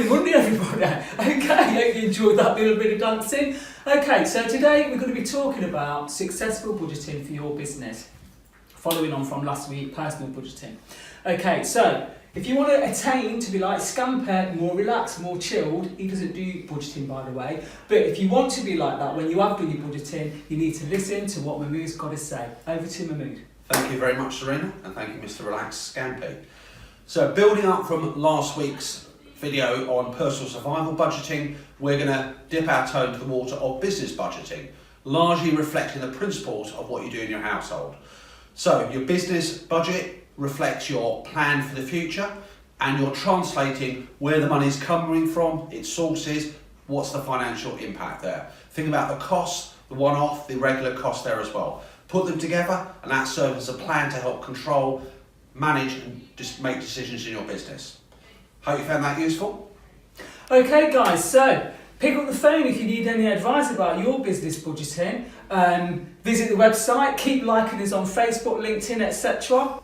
Happy Monday, everybody. Okay, hope you enjoyed that little bit of dancing. Okay, so today we're going to be talking about successful budgeting for your business, following on from last week, personal budgeting. Okay, so if you want to attain to be like Scamper, more relaxed, more chilled, he doesn't do budgeting by the way, but if you want to be like that when you have done your budgeting, you need to listen to what Mahmood's got to say. Over to Mahmood. Thank you very much, Serena, and thank you, Mr. Relaxed Scampy. So building up from last week's video on personal survival budgeting, we're going to dip our toe into the water of business budgeting, largely reflecting the principles of what you do in your household. So your business budget reflects your plan for the future, and you're translating where the money's coming from, its sources, what's the financial impact there. Think about the costs, the one-off, the regular cost there as well. Put them together, and that serves as a plan to help control, manage and just make decisions in your business. Hope you found that useful. Okay guys, so pick up the phone if you need any advice about your business budgeting. Visit the website, keep liking us on Facebook, LinkedIn, etc.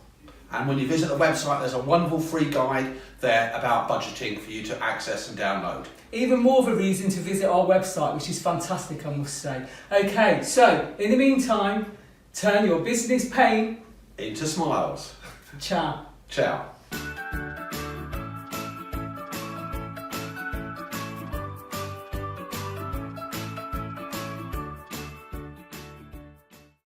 And when you visit the website, there's a wonderful free guide there about budgeting for you to access and download. Even more of a reason to visit our website, which is fantastic, I must say. Okay, so in the meantime, turn your business pain into smiles. Ciao. Ciao.